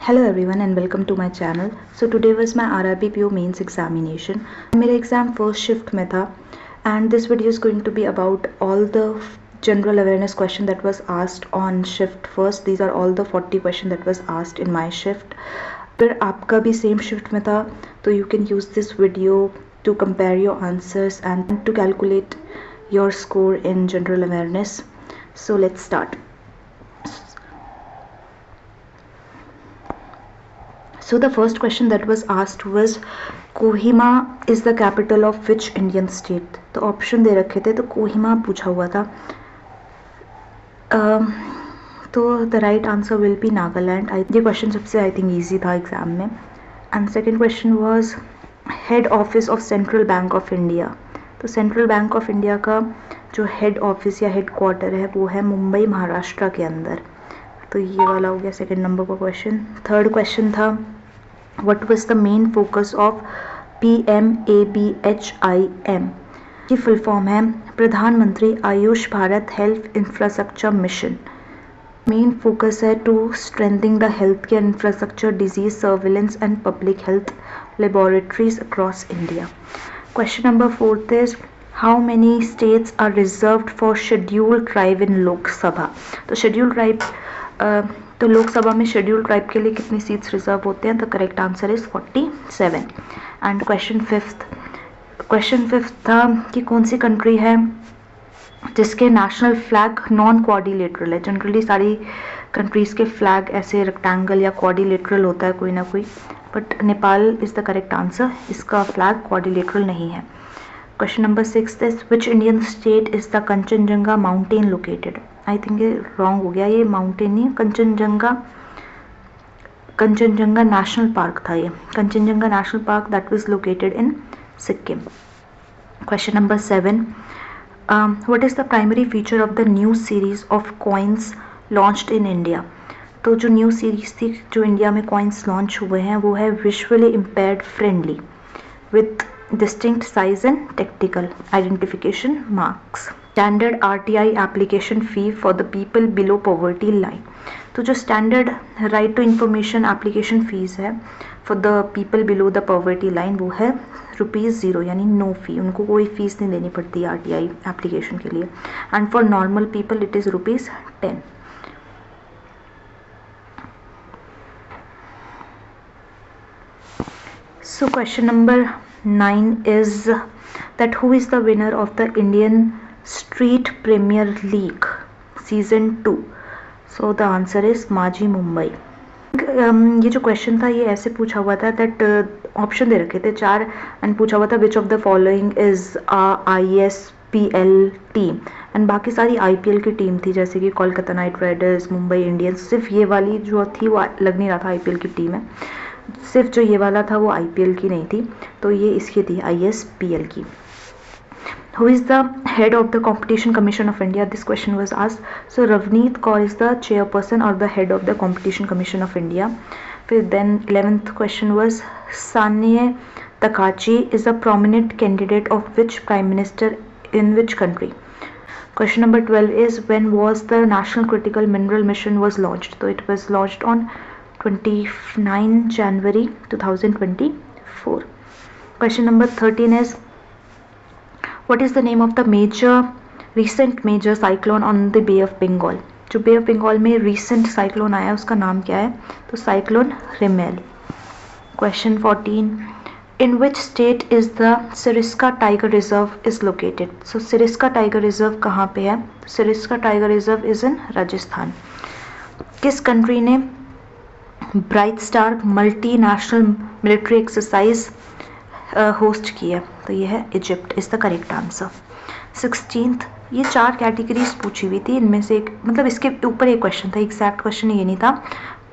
Hello everyone and welcome to my channel. So today was my RRB PO mains examination. मेरा exam first shift में था and this video is going to be about all the general awareness question that was asked on shift first. These are all the 40 question that was asked in my shift. अगर आपका भी same shift में था तो you can use this video to compare your answers and to calculate your score in general awareness. So let's start. So the first question that was asked was Kohima is the capital of which Indian state? तो option दे रखे थे तो कोहिमा पूछा हुआ था. तो the right answer will be Nagaland. ये question सबसे आई थिंक ईजी था एग्जाम में. And second question was head office of central bank of India. तो सेंट्रल बैंक ऑफ इंडिया का जो हेड ऑफिस या हेड क्वार्टर है वो है मुंबई महाराष्ट्र के अंदर. तो ये वाला हो गया सेकेंड नंबर का क्वेश्चन. थर्ड क्वेश्चन था What was the main focus of PMABHIM? की फुल फॉर्म है प्रधानमंत्री Ayush Bharat health infrastructure mission. Main focus है to strengthening the health care infrastructure, disease surveillance and public health laboratories across India. Question number fourth is how many states are reserved for scheduled tribe in Lok Sabha. तो scheduled tribe तो लोकसभा में schedule tribe के लिए कितनी seats reserve होते हैं? The correct answer is 47. And question fifth था कि कौन सी कंट्री है जिसके नेशनल फ्लैग नॉन क्वाड्रिलेटरल है. जनरली सारी कंट्रीज के फ्लैग ऐसे रेक्टेंगल या क्वाड्रिलेटरल होता है कोई ना कोई, but Nepal is the correct answer. इसका फ्लैग क्वाड्रिलेटरल नहीं है. Question number 6 is which Indian state is the Kanchenjunga mountain located. I think ये रॉन्ग हो गया, ये माउंटेन नहीं, कंचनजंगा नेशनल पार्क था. ये Kanchenjunga national park that was located in Sikkim. Question number 7 what is the primary feature of the new series of coins launched in India. तो जो new series थी जो इंडिया में कॉइन्स लॉन्च हुए हैं वो है visually impaired friendly with distinct size and tactile identification marks. Standard RTI application fee for the people below poverty line. तो जो standard right to information application fees है for the people below the poverty line वो है ₹0 यानी no fee. उनको कोई fees नहीं देनी पड़ती RTI application के लिए. And for normal people it is ₹10. So question number 9 is that who is the winner of the Indian Street Premier League Season 2? So the answer is Maji Mumbai. ये जो question था ये ऐसे पूछा हुआ था दैट ऑप्शन दे रखे थे 4 एंड पूछा हुआ था which of the following is ISPL team. And बाकी सारी IPL की टीम थी जैसे कि Kolkata night Riders, Mumbai Indians. सिर्फ ये वाली जो थी वो लग नहीं रहा था IPL की टीम है. सिर्फ जो ये वाला था वो IPL की नहीं थी, तो ये इसकी थी ISPL की. Who is the head of the Competition Commission of India? This question was asked. So Ravneet Kaur is the chairperson or the head of the Competition Commission of India. Then 11th question was Sanae Takachi is a prominent candidate of which prime minister in which country? Question number 12 is when was the National Critical Mineral Mission was launched? So it was launched on 29 January 2024. Question number 13 is what is the name of the recent major cyclone on the Bay of Bengal? जो Bay of Bengal में recent cyclone आया उसका नाम क्या है? तो cyclone Remel. Question 14 in which state is the Siriska Tiger Reserve is located? So Siriska Tiger Reserve कहाँ पे है? Siriska Tiger Reserve is in Rajasthan. किस कंट्री ने bright star multinational military exercise host की है? तो ये है Egypt is the correct answer. 16th ये 4 कैटेगरीज पूछी हुई थी, इनमें से एक मतलब इसके ऊपर एक क्वेश्चन था, एग्जैक्ट क्वेश्चन ये नहीं था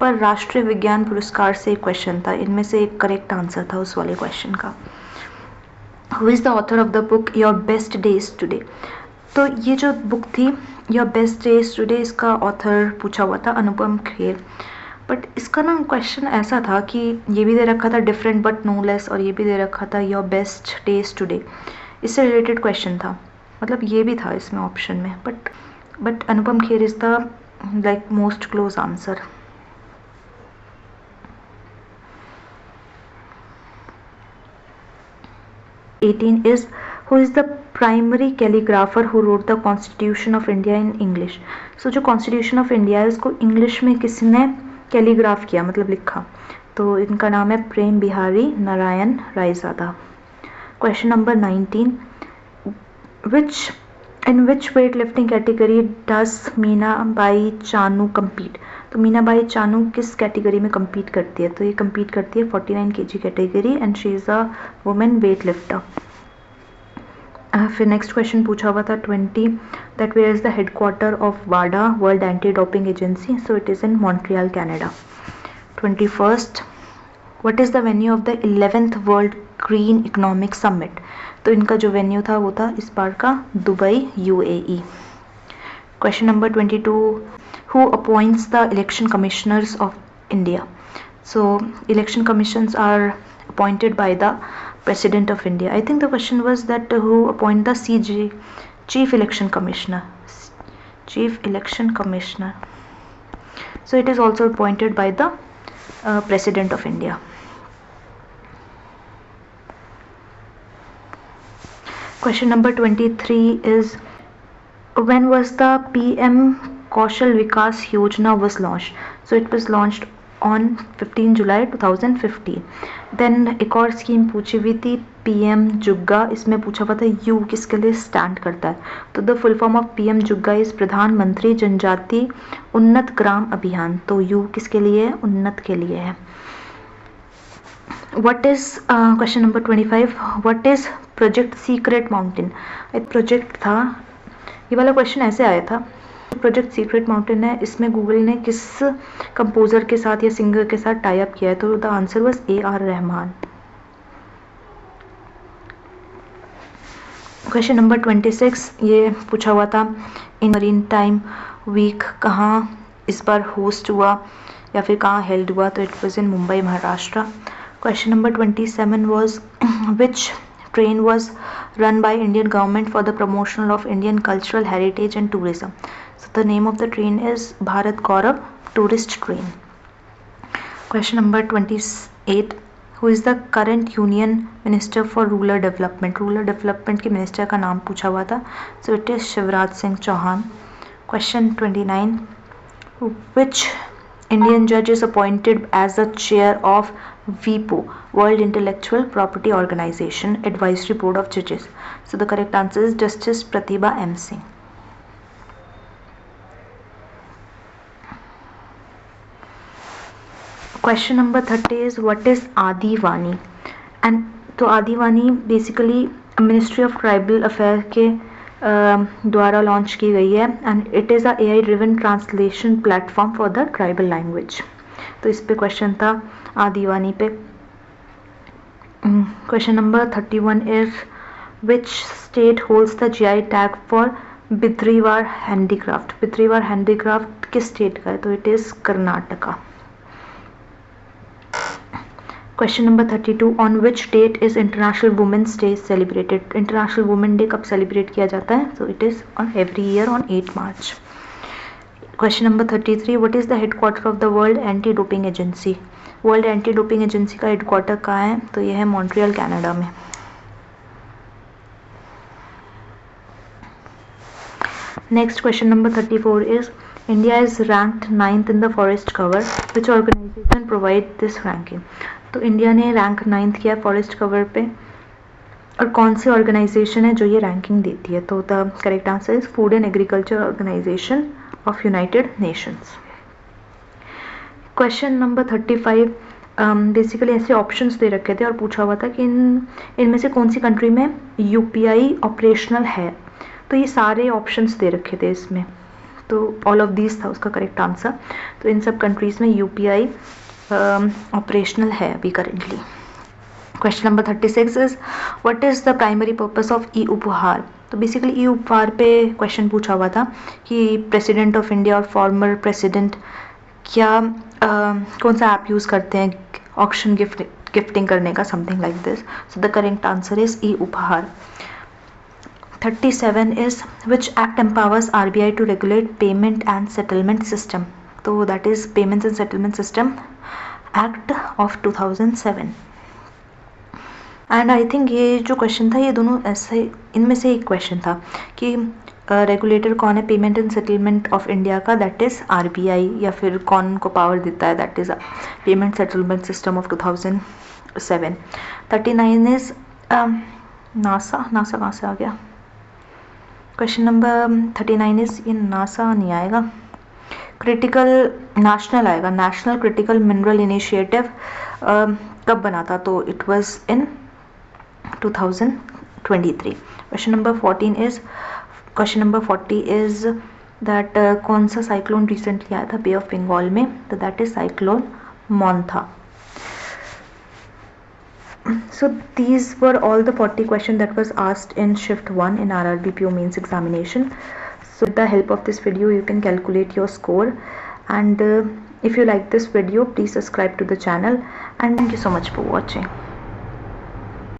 पर राष्ट्रीय विज्ञान पुरस्कार से एक क्वेश्चन था, इनमें से एक करेक्ट आंसर था उस वाले क्वेश्चन का. Who is the author of the book your best days today. तो ये जो बुक थी योर बेस्ट डेज टुडे इसका ऑथर पूछा हुआ था अनुपम खेर. बट इसका ना क्वेश्चन ऐसा था कि ये भी दे रखा था डिफरेंट बट नो लेस और ये भी दे रखा था योर बेस्ट डेज टुडे. इससे रिलेटेड क्वेश्चन था, मतलब ये भी था इसमें ऑप्शन में, but Anupam Kher is the like most close answer. 18 is who is the primary calligrapher who wrote the Constitution of India in English. So जो Constitution of India है उसको इंग्लिश में किसने कैलीग्राफ किया, मतलब लिखा, तो इनका नाम है प्रेम Bihari Narayan Raizada. Question number 19. In which weightlifting category does Meenabai Chanu compete? तो मीनाबाई चानू किस कैटेगरी में compete करती है? तो ये compete करती है 49 kg category and she is a woman weightlifter. फिर नेक्स्ट क्वेश्चन पूछा हुआ था 20 that where is the headquarter of WADA World Anti-Doping Agency? So it is in Montreal, Canada. 21st, what is the venue of the 11th World Green Economic Summit? तो इनका जो venue था वो था इस बार का Dubai, UAE. Question number 22, who appoints the election commissioners of India? So election commissions are appointed by the President of India. I think the question was that who appoint the CG, Chief Election Commissioner. Chief Election Commissioner. So it is also appointed by the President of India. Question number 23 is when was the PM Kaushal Vikas Yojana was launched? So it was launched on 15 July 2015. Then एक और scheme पूछी हुई थी PM Jugga, इसमें पूछा हुआ था you किसके लिए स्टैंड करता है? तो the full form of PM Jugga is प्रधानमंत्री जनजाति उन्नत ग्राम अभियान. तो यू किसके लिए? उन्नत के लिए है. What is question number 25, what is project secret mountain? एक प्रोजेक्ट था, ये वाला क्वेश्चन ऐसे आया था, प्रोजेक्ट सीक्रेट माउंटेन है, इसमें गूगल ने किस कंपोजर के साथ या सिंगर के साथ टाई अप किया है? तो the answer was AR Rahman. Question number 26, ये पूछा हुआ था इन मरीन टाइम वीक कहाँ इस बार होस्ट हुआ या फिर कहाँ हेल्ड हुआ? तो it was in Mumbai, Maharashtra. Question number 27 was which train was run by Indian government for the promotion of Indian cultural heritage and tourism? So the name of the train is Bharat Gaurav tourist train. Question number 28, who is the current union minister for rural development? Rural development के minister का नाम पूछा हुआ था, so it is Shivraj Singh Chauhan. Question 29, which Indian judge is appointed as the chair of WIPO, World Intellectual Property Organization Advisory Board of Judges? So the correct answer is Justice Pratibha M. Singh. Question number 30 is what is Adivani? And तो Adivani basically ministry of tribal affair के द्वारा launch की गई है and it is a AI driven translation platform for the tribal language. तो इस पे question था आदिवानी पे. Question number 31 is which state holds the GI tag for Bidriware handicraft? Bidriware handicraft किस स्टेट का है? तो it is Karnataka. Question number 32, on which date is international women's day celebrated? International women day कब सेलिब्रेट किया जाता है? तो it is on every year on 8 March. Question number 33, what is the headquarter of the world anti doping agency? World anti doping agency का headquarter कहाँ है? तो यह है मॉन्ट्रियल, कनाडा में. Next question number 34 is India is ranked 9th in the forest cover, which organisation provide this ranking? तो India ने rank 9th किया फॉरेस्ट कवर पे, और कौन सी ऑर्गेनाइजेशन है जो ये रैंकिंग देती है? तो the correct answer is Food and Agriculture Organization of United Nations. Question number 35, basically ऐसे ऑप्शंस दे रखे थे और पूछा हुआ था कि इनमें से कौन सी कंट्री में UPI ऑपरेशनल है? तो ये सारे ऑप्शंस दे रखे थे इसमें, तो ऑल ऑफ दीज था उसका करेक्ट आंसर. तो इन सब कंट्रीज में UPI ऑपरेशनल है अभी currently. Question number 36 is what is the primary purpose of E Upahaar? तो बेसिकली ई उपहार पे क्वेश्चन पूछा हुआ था कि प्रेसिडेंट ऑफ इंडिया और फॉर्मर प्रेसिडेंट क्या कौन सा ऐप यूज़ करते हैं ऑक्शन गिफ्टिंग करने का, something like this. So the correct answer is E Upahaar. 37 is which act empowers RBI to regulate payment and settlement system? So that is Payments and Settlement System Act of 2007. And I think ये जो question था ये दोनों ऐसे इनमें से एक question था कि रेगुलेटर कौन है payment and settlement of India का, दैट इज़ आरबीआई, या फिर कौन को पावर देता है, that is payment settlement system of 2007। 39 is NASA. NASA कहाँ से आ गया? क्वेश्चन नंबर 39 इज, ये नासा नहीं आएगा, क्रिटिकल नेशनल आएगा। नेशनल क्रिटिकल मिनरल इनिशिएटिव कब बना था? तो it was in 2023। Question number 14 is, question number 40 is that कौन सा साइक्लोन रिसेंटली आया था बे ऑफ बंगाल में? तो that is cyclone मोंथा। So these were all the 40 questions that was asked in shift 1 in RRBPO mains examination. So with the help of this video you can calculate your score, and if you like this video please subscribe to the channel, and thank you so much for watching.